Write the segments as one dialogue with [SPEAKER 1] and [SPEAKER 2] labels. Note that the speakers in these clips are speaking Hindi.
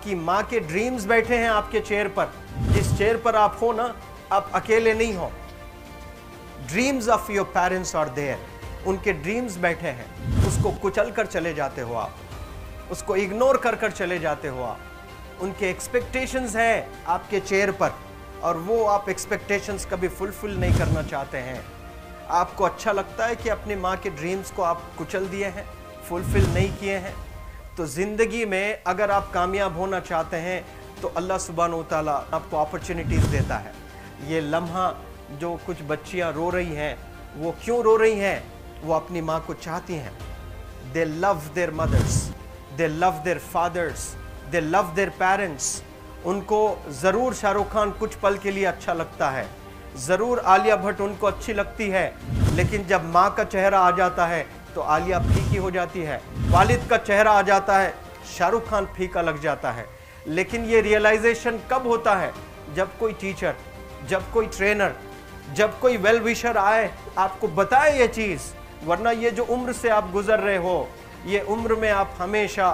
[SPEAKER 1] कि माँ के ड्रीम्स बैठे हैं आपके चेयर पर। जिस चेयर पर आप हो ना, आप अकेले नहीं हो। Dreams of your parents are there. उनके ड्रीम्स बैठे हैं, उसको कुचल कर चले जाते हो आप, उसको इग्नोर कर कर चले जाते हो आप। उनके एक्सपेक्टेशंस हैं आपके चेयर पर, और वो आप एक्सपेक्टेशंस कभी फुलफिल नहीं करना चाहते हैं। आपको अच्छा लगता है कि अपनी माँ के ड्रीम्स को आप कुचल दिए हैं, फुलफिल नहीं किए हैं। तो ज़िंदगी में अगर आप कामयाब होना चाहते हैं तो अल्लाह सुब्हानहू तआला आपको अपॉर्चुनिटीज़ देता है। ये लम्हा जो कुछ बच्चियाँ रो रही हैं, वो क्यों रो रही हैं? वो अपनी माँ को चाहती हैं। They love their mothers, they love their fathers, they love their parents. उनको ज़रूर शाहरुख खान कुछ पल के लिए अच्छा लगता है, ज़रूर आलिया भट्ट उनको अच्छी लगती है, लेकिन जब माँ का चेहरा आ जाता है तो आलिया फीकी हो जाती है। वालिद का चेहरा आ जाता है, शाहरुख खान फीका लग जाता है। लेकिन ये रियलाइजेशन कब होता है? जब कोई टीचर, जब कोई ट्रेनर, जब कोई वेल विशर आए, आपको बताए ये चीज़। वरना ये जो उम्र से आप गुजर रहे हो, ये उम्र में आप हमेशा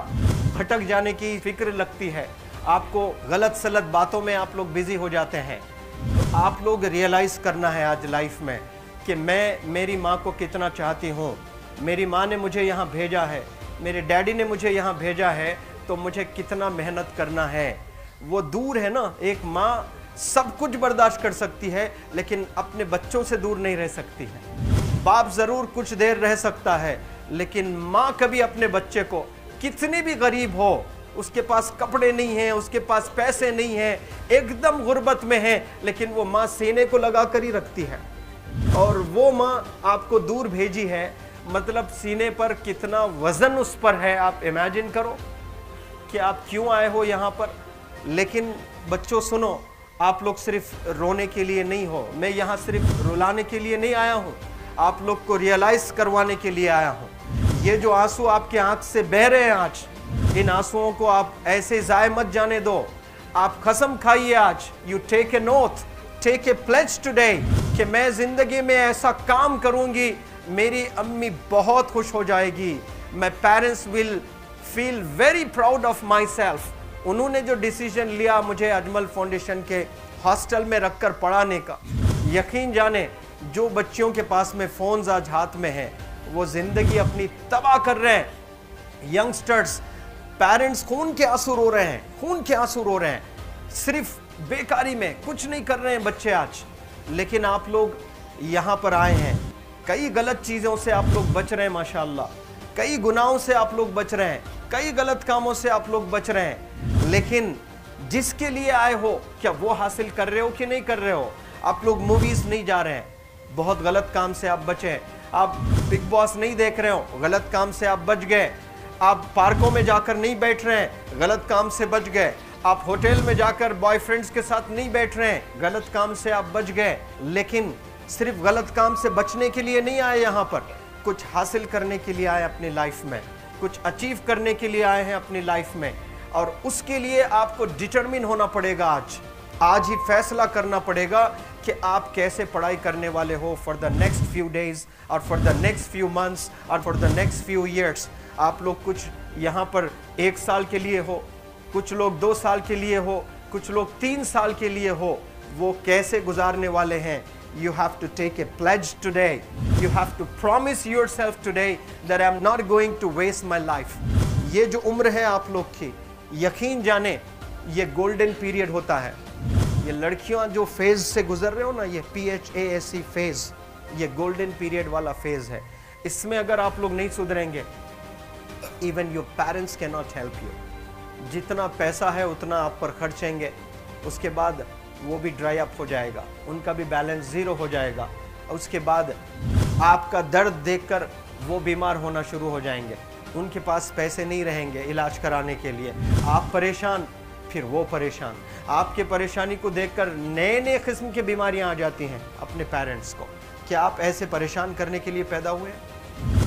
[SPEAKER 1] भटक जाने की फिक्र लगती है, आपको गलत सलत बातों में आप लोग बिजी हो जाते हैं। तो आप लोग रियलाइज़ करना है आज लाइफ में कि मैं मेरी माँ को कितना चाहती हूँ। मेरी माँ ने मुझे यहाँ भेजा है, मेरे डैडी ने मुझे यहाँ भेजा है, तो मुझे कितना मेहनत करना है। वो दूर है ना, एक माँ सब कुछ बर्दाश्त कर सकती है, लेकिन अपने बच्चों से दूर नहीं रह सकती है। बाप ज़रूर कुछ देर रह सकता है, लेकिन माँ कभी अपने बच्चे को, कितनी भी गरीब हो, उसके पास कपड़े नहीं हैं, उसके पास पैसे नहीं हैं, एकदम गुर्बत में है, लेकिन वो माँ सीने को लगा कर ही रखती है। और वो माँ आपको दूर भेजी है, मतलब सीने पर कितना वजन उस पर है। आप इमेजिन करो कि आप क्यों आए हो यहाँ पर। लेकिन बच्चों सुनो, आप लोग सिर्फ रोने के लिए नहीं हो, मैं यहाँ सिर्फ रुलाने के लिए नहीं आया हूँ, आप लोग को रियलाइज करवाने के लिए आया हूँ। ये जो आंसू आपके आंख से बह रहे हैं आज, इन आंसुओं को आप ऐसे ज़ाय मत जाने दो। आप कसम खाइए आज, you take a note, take a pledge today, कि मैं ज़िंदगी में ऐसा काम करूँगी, मेरी अम्मी बहुत खुश हो जाएगी। My parents will feel very proud of my self. उन्होंने जो डिसीजन लिया मुझे अजमल फाउंडेशन के हॉस्टल में रखकर पढ़ाने का, यकीन जाने जो बच्चियों के पास में फ़ोन्स आज हाथ में हैं, वो ज़िंदगी अपनी तबाह कर रहे हैं। यंगस्टर्स, पेरेंट्स खून के आंसू रो रहे हैं, खून के आंसू रो रहे हैं, सिर्फ बेकारी में कुछ नहीं कर रहे हैं बच्चे आज। लेकिन आप लोग यहाँ पर आए हैं, कई गलत चीज़ों से आप लोग बच रहे हैं माशाअल्लाह, कई गुनाहों से आप लोग बच रहे हैं, कई गलत कामों से आप लोग बच रहे हैं। लेकिन जिसके लिए आए हो, क्या वो हासिल कर रहे हो कि नहीं कर रहे हो? आप लोग मूवीज़ नहीं जा रहे हैं, बहुत गलत काम से आप बचे। आप बिग बॉस नहीं देख रहे हो, गलत काम से आप बच गए। आप पार्कों में जाकर नहीं बैठ रहे हैं, गलत काम से बच गए। आप होटल में जाकर बॉयफ्रेंड्स के साथ नहीं बैठ रहे हैं, गलत काम से आप बच गए। लेकिन सिर्फ गलत काम से बचने के लिए नहीं आए यहाँ पर, कुछ हासिल करने के लिए आए अपनी लाइफ में, कुछ अचीव करने के लिए आए हैं अपनी लाइफ में। और उसके लिए आपको डिटरमिन होना पड़ेगा। आज ही फैसला करना पड़ेगा कि आप कैसे पढ़ाई करने वाले हो for the next few days, और for the next few months, और for the next few years. आप लोग कुछ यहाँ पर 1 साल के लिए हो, कुछ लोग 2 साल के लिए हो, कुछ लोग 3 साल के लिए हो। वो कैसे गुजारने वाले हैं? You have to take a pledge today. You have to promise yourself today that I'm not going to waste my life. ये जो उम्र है आप लोग की, यकीन जाने ये गोल्डन पीरियड होता है। ये लड़कियां जो फेज से गुजर रहे हो ना, ये PHASE फेज, ये गोल्डन पीरियड वाला फेज है। इसमें अगर आप लोग नहीं सुधरेंगे, even your parents cannot help you. जितना पैसा है उतना आप पर खर्चेंगे, उसके बाद वो भी ड्राई अप हो जाएगा, उनका भी बैलेंस ज़ीरो हो जाएगा। उसके बाद आपका दर्द देखकर वो बीमार होना शुरू हो जाएंगे, उनके पास पैसे नहीं रहेंगे इलाज कराने के लिए। आप परेशान, फिर वो परेशान। आपके परेशानी को देखकर नए नए किस्म की बीमारियां आ जाती हैं अपने पेरेंट्स को। क्या आप ऐसे परेशान करने के लिए पैदा हुए?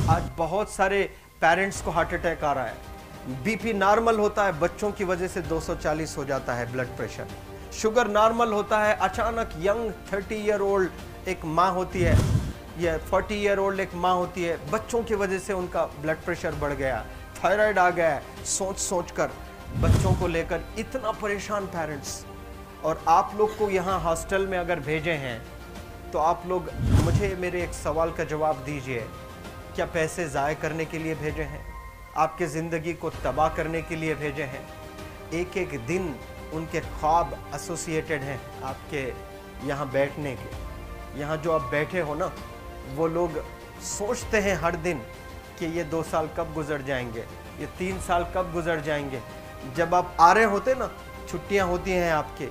[SPEAKER 1] आज बहुत सारे पेरेंट्स को हार्ट अटैक आ रहा है, BP नॉर्मल होता है, बच्चों की वजह से 240 हो जाता है ब्लड प्रेशर। शुगर नॉर्मल होता है, अचानक यंग 30 ईयर ओल्ड एक माँ होती है या 40 ईयर ओल्ड एक माँ होती है, बच्चों की वजह से उनका ब्लड प्रेशर बढ़ गया, थायराइड आ गया, सोच सोच कर बच्चों को लेकर इतना परेशान पेरेंट्स, और आप लोग को यहाँ हॉस्टल में अगर भेजे हैं तो आप लोग मुझे मेरे एक सवाल का जवाब दीजिए, क्या पैसे ज़ाय करने के लिए भेजे हैं? आपके ज़िंदगी को तबाह करने के लिए भेजे हैं? एक एक दिन उनके ख्वाब एसोसिएटेड हैं आपके यहाँ बैठने के। यहाँ जो आप बैठे हो ना, वो लोग सोचते हैं हर दिन कि ये 2 साल कब गुजर जाएंगे, ये 3 साल कब गुजर जाएंगे। जब आप आ रहे होते ना, छुट्टियाँ होती हैं आपके,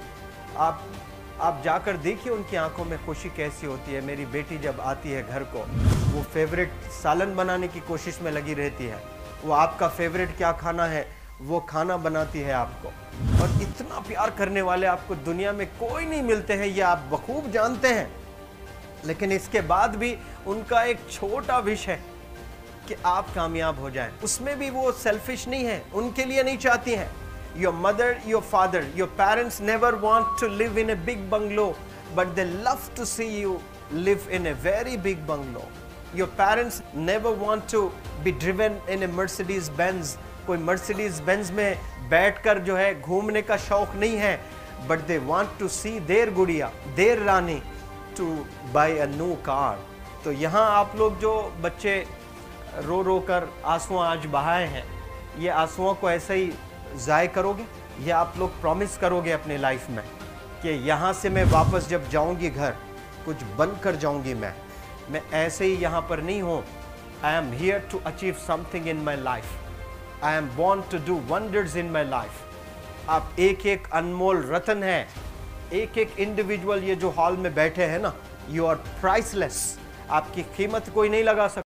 [SPEAKER 1] आप जाकर देखिए उनकी आंखों में खुशी कैसी होती है। मेरी बेटी जब आती है घर को, वो फेवरेट सालन बनाने की कोशिश में लगी रहती है। वो आपका फेवरेट क्या खाना है वो खाना बनाती है आपको, और इतना प्यार करने वाले आपको दुनिया में कोई नहीं मिलते हैं, ये आप बखूब जानते हैं। लेकिन इसके बाद भी उनका एक छोटा विश है कि आप कामयाब हो जाएं। उसमें भी वो सेल्फिश नहीं है, उनके लिए नहीं चाहती हैं। Your mother, your father, your parents never want to live in a big bungalow, but they love to see you live in a very big bungalow. Your parents never want to be driven in a Mercedes Benz. कोई Mercedes Benz में बैठकर जो है घूमने का शौक नहीं है, but they want to see their गुड़िया, their Rani to buy a new car. तो यहाँ आप लोग जो बच्चे रो रो कर आंसू आज बहाए हैं, ये आंसुओं को ऐसे ही ज़ाय करोगे? ये आप लोग प्रॉमिस करोगे अपने लाइफ में कि यहाँ से मैं वापस जब जाऊँगी घर, कुछ बन कर जाऊँगी। मैं ऐसे ही यहाँ पर नहीं हूँ। I am here to achieve something in my life, I am born to do wonders in my life. आप एक एक अनमोल रत्न है, एक एक इंडिविजुअल ये जो हॉल में बैठे हैं ना, यू आर प्राइसलेस। आपकी कीमत कोई नहीं लगा सकता।